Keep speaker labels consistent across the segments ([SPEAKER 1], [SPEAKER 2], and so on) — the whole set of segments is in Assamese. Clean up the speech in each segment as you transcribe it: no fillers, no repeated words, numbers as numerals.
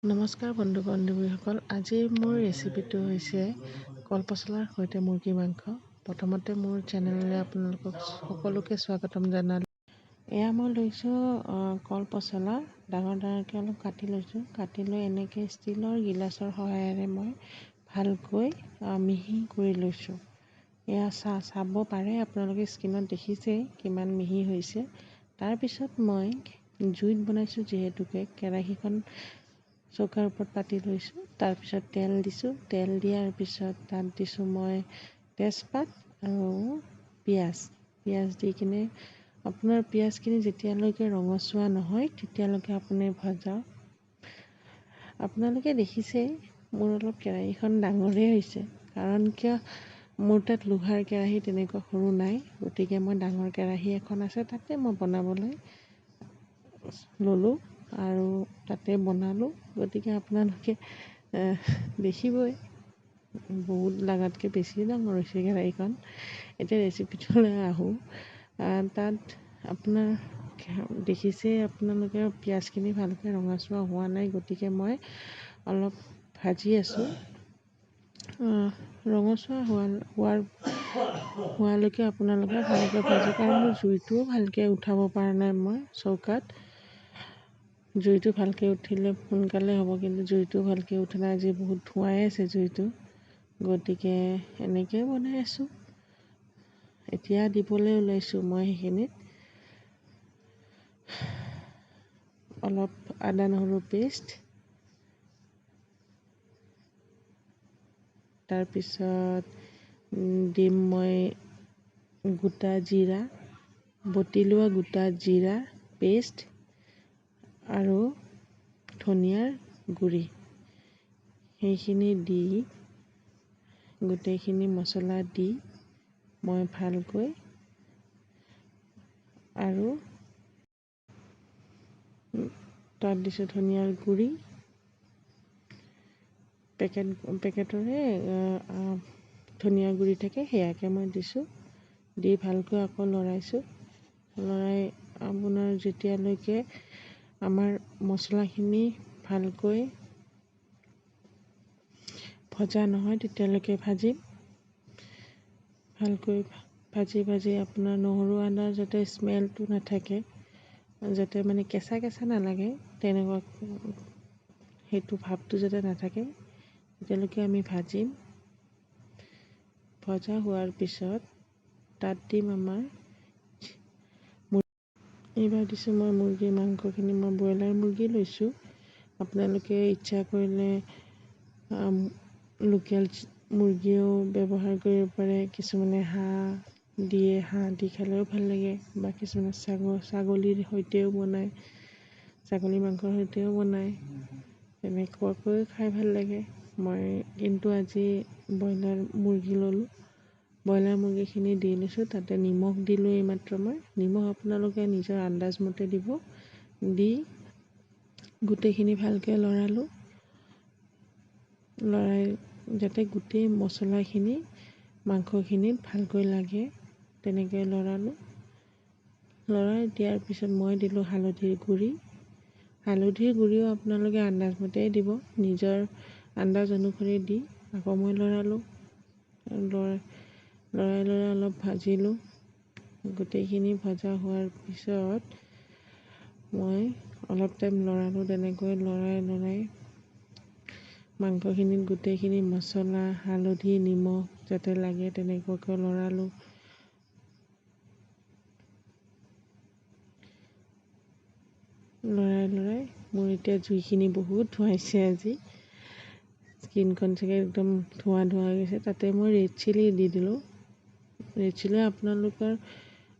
[SPEAKER 1] নমস্কাৰ বন্ধু বান্ধৱীসকল, আজিৰ মোৰ ৰেচিপিটো হৈছে কলপচলাৰ সৈতে মুৰ্গী মাংস। প্ৰথমতে মোৰ চেনেললৈ আপোনালোকক সকলোকে স্বাগতম জনালোঁ। এয়া মই লৈছোঁ কলপচলা, ডাঙৰ ডাঙৰকৈ অলপ কাটি লৈছোঁ। কাটি লৈ এনেকৈ ষ্টীলৰ গিলাচৰ সহায়েৰে মই ভালকৈ মিহি কৰি লৈছোঁ। এয়া চাব পাৰে, আপোনালোকে স্ক্ৰীণত দেখিছেই কিমান মিহি হৈছে। তাৰপিছত মই জুইত বনাইছোঁ, যিহেতুকে কেৰাহীখন চৌকাৰ ওপৰত পাতি লৈছোঁ। তাৰপিছত তেল দিছোঁ। তেল দিয়াৰ পিছত তাত দিছোঁ মই তেজপাত আৰু পিঁয়াজ দি কিনে আপোনাৰ পিঁয়াজখিনি যেতিয়ালৈকে ৰঙচুৱা নহয় তেতিয়ালৈকে আপুনি আপোনালোকে দেখিছেই মোৰ অলপ কেৰাহীখন ডাঙৰেই হৈছে, কাৰণ কিয় মোৰ তাত লোহাৰ কেৰাহী তেনেকুৱা সৰু নাই। গতিকে মই ডাঙৰ কেৰাহী এখন আছে, তাতে মই বনাবলৈ ল'লোঁ আৰু তাতে বনালোঁ। গতিকে আপোনালোকে দেখিবই বহুত লাগাতকৈ বেছি ডাঙৰ হৈছে কেৰাহীখন। এতিয়া ৰেচিপিটোলৈ আহোঁ। তাত আপোনাৰ দেখিছেই আপোনালোকে পিঁয়াজখিনি ভালকৈ ৰঙচুৱা হোৱা নাই, গতিকে মই অলপ ভাজি আছোঁ। ৰঙচুৱা হোৱালৈকে আপোনালোকে ভালকৈ ভাজক, কাৰণ মোৰ জুইটোও ভালকৈ উঠাব পৰা নাই মই চৌকাত। জুইটো ভালকৈ উঠিলে সোনকালে হ'ব, কিন্তু জুইটো ভালকৈ উঠা নাই। আজি বহুত ধোঁৱাই আছে জুইটো, গতিকে এনেকৈয়ে বনাই আছোঁ। এতিয়া দিবলৈ ওলাইছোঁ মই সেইখিনিত অলপ আদা নহৰু পেষ্ট, তাৰপিছত দিম মই গোটা জিৰা, বটি লোৱা গোটা জিৰা পেষ্ট আৰু ধনিয়াৰ গুড়ি। সেইখিনি দি গোটেইখিনি মছলা দি মই ভালকৈ আৰু তাত দিছোঁ ধনিয়াৰ গুড়ি, পেকেটৰে ধনিয়া গুড়ি থাকে, সেয়াকে মই দিছোঁ। দি ভালকৈ আকৌ লৰাই আপোনাৰ যেতিয়ালৈকে আমাৰ মছলাখিনি ভালকৈ ভজা নহয় তেতিয়ালৈকে ভাজিম। ভালকৈ ভাজি আপোনাৰ নহৰু আদাৰ যাতে স্মেলটো নাথাকে, যাতে মানে কেঁচা নালাগে, তেনেকুৱা সেইটো ভাৱটো যাতে নাথাকে, তেতিয়ালৈকে আমি ভাজিম। ভজা হোৱাৰ পিছত তাত দিম এইবাৰ দিছোঁ মই মুৰ্গীৰ মাংসখিনি। মই ব্ৰইলাৰ মুৰ্গী লৈছোঁ। আপোনালোকে ইচ্ছা কৰিলে লোকেল মুৰ্গীও ব্যৱহাৰ কৰিব পাৰে। কিছুমানে হাঁহ দি খালেও ভাল লাগে, বা কিছুমানে ছাগলীৰ সৈতেও বনায়, ছাগলী মাংসৰ সৈতেও বনায়, তেনেকুৱাকৈ খাই ভাল লাগে। মই কিন্তু আজি ব্ৰইলাৰ মুৰ্গী ল'লোঁ। ব্ৰইলাৰ মুৰ্গীখিনি দি লৈছোঁ। তাতে নিমখ দিলোঁ এইমাত্ৰ মই। নিমখ আপোনালোকে নিজৰ আন্দাজমতে দিব। দি গোটেইখিনি ভালকৈ লৰাই যাতে গোটেই মছলাখিনি মাংসখিনিত ভালকৈ লাগে, তেনেকৈ লৰাই দিয়াৰ পিছত মই দিলোঁ হালধিৰ গুড়িও আপোনালোকে আন্দাজমতেই দিব, নিজৰ আন্দাজ অনুসৰি দি আকৌ মই লৰাই অলপ ভাজিলোঁ। গোটেইখিনি ভজা হোৱাৰ পিছত মই অলপ টাইম লৰালোঁ। তেনেকৈ লৰাই মাংসখিনিত গোটেইখিনি মছলা, হালধি, নিমখ যাতে লাগে তেনেকুৱাকৈ লৰাই মোৰ এতিয়া জুইখিনি বহুত ধোঁৱাইছে। আজি স্কিনখন চাগে একদম ধোঁৱা হৈ গৈছে। তাতে মই ৰেড চিলি দি দিলোঁ। ৰেড চিলি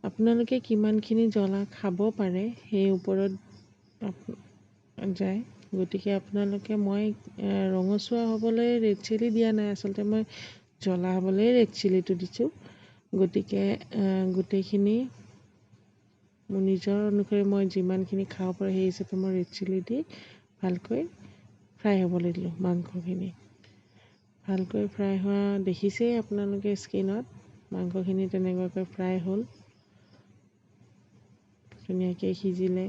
[SPEAKER 1] আপোনালোকে কিমানখিনি জ্বলা খাব পাৰে সেই ওপৰত যায়। গতিকে মই ৰঙচুৱা হ'বলৈ ৰেড চিলি দিয়া নাই, আচলতে মই জ্বলা হ'বলৈ ৰেড চিলিটো দিছোঁ। গতিকে গোটেইখিনি মোৰ নিজৰ অনুসৰি মই যিমানখিনি খাব পাৰোঁ সেই হিচাপে মই ৰেড চিলি দি ভালকৈ ফ্ৰাই হ'বলৈ দিলোঁ। মাংসখিনি ভালকৈ ফ্ৰাই হোৱা দেখিছেই আপোনালোকে স্ক্ৰীণত। মাংসখিনি তেনেকুৱাকৈ ফ্ৰাই হ'ল, ধুনীয়াকৈ সিজিলে।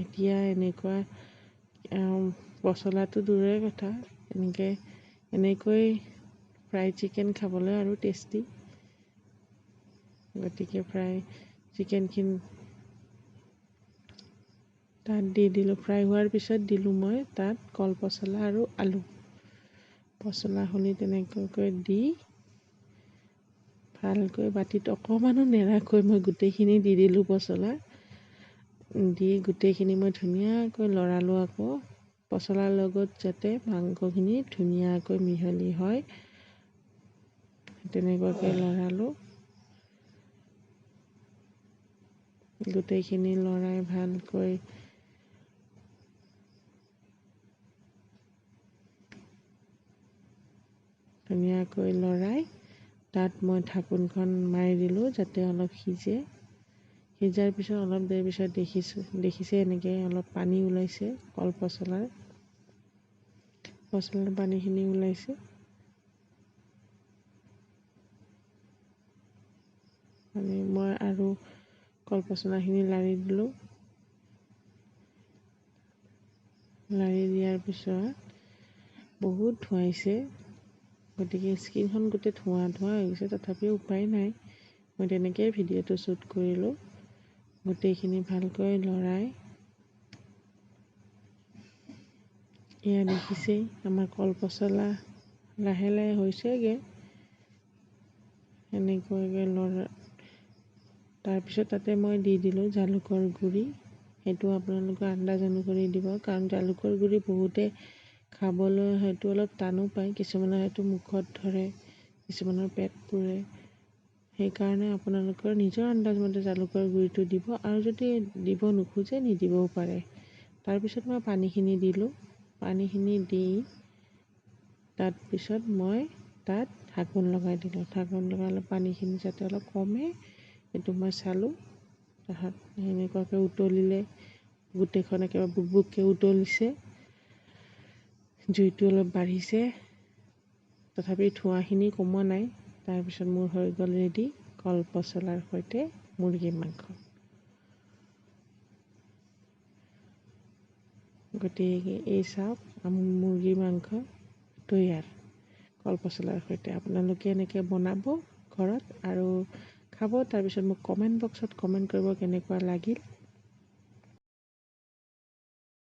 [SPEAKER 1] এতিয়া এনেকুৱা পচলাটো দূৰৰে কথা, এনেকৈ ফ্ৰাই চিকেন খাবলৈ আৰু টেষ্টি। গতিকে ফ্ৰাই চিকেনখিনি তাত দি দিলোঁ। ফ্ৰাই হোৱাৰ পিছত দিলোঁ মই তাত কলপচলা আৰু আলু, পচলাখিনি তেনেকৈ দি ভালকৈ বাতিত অকণমানো নেৰাকৈ মই গোটেইখিনি দি দিলোঁ। পচলা দি গোটেইখিনি মই ধুনীয়াকৈ লৰালোঁ। আকৌ পচলাৰ লগত যাতে মাংসখিনি ধুনীয়াকৈ মিহলি হয় তেনেকুৱাকৈ লৰালোঁ। গোটেইখিনি লৰাই ভালকৈ ধুনীয়াকৈ লৰাই তাত মই ঢাকোনখন মাৰি দিলোঁ যাতে অলপ সিজে। সিজাৰ পিছত অলপ দেৰি পিছত দেখিছে এনেকৈ অলপ পানী ওলাইছে। পচলাৰ পানীখিনি ওলাইছে। মই আৰু কলপচলাখিনি লাৰি দিলোঁ। লাৰি দিয়াৰ পিছত বহুত ধুৱাইছে, গতিকে স্কিনখন গোটেই ধোঁৱা হৈ গৈছে। তথাপিও উপায় নাই, মই তেনেকৈয়ে ভিডিঅ'টো শ্বুট কৰিলোঁ। গোটেইখিনি ভালকৈ লৰাই এয়া দেখিছেই আমাৰ কলপচলা লাহে লাহে হৈছেগৈ। এনেকুৱাকৈ তাৰপিছত তাতে মই দি দিলোঁ জালুকৰ গুড়ি। সেইটো আপোনালোকৰ আন্দাজ অনুসৰি দিব, কাৰণ জালুকৰ গুড়ি বহুতে খাবলৈ হয়তো অলপ টানো পায়। কিছুমানৰ হয়তো মুখত ধৰে, কিছুমানৰ পেট পুৰে। সেইকাৰণে আপোনালোকৰ নিজৰ আন্দাজমতে জালুকৰ গুড়িটো দিব, আৰু যদি দিব নোখোজে নিদিবও পাৰে। তাৰপিছত মই পানীখিনি দিলোঁ। পানীখিনি দি তাৰপিছত মই তাত ঢাকোন লগাই দিলোঁ। ঢাকোন লগাই পানীখিনি যাতে অলপ কমে সেইটো মই চালোঁ। তাহাঁত সেনেকুৱাকৈ উতলিলে, গোটেইখন একেবাৰে বুকবুককৈ উতলিছে, জুইটো অলপ বাঢ়িছে, তথাপি ধোঁৱাখিনি কমোৱা নাই। তাৰপিছত মোৰ হৈ গ'ল ৰেডি কলপচলাৰ সৈতে মুৰ্গী মাংস। গতিকে এই চাওক মোৰ মুৰ্গী মাংস তৈয়াৰ কলপচলাৰ সৈতে। আপোনালোকে এনেকৈ বনাব ঘৰত আৰু খাব। তাৰপিছত মোক কমেণ্ট বক্সত কমেণ্ট কৰিব কেনেকুৱা লাগিল।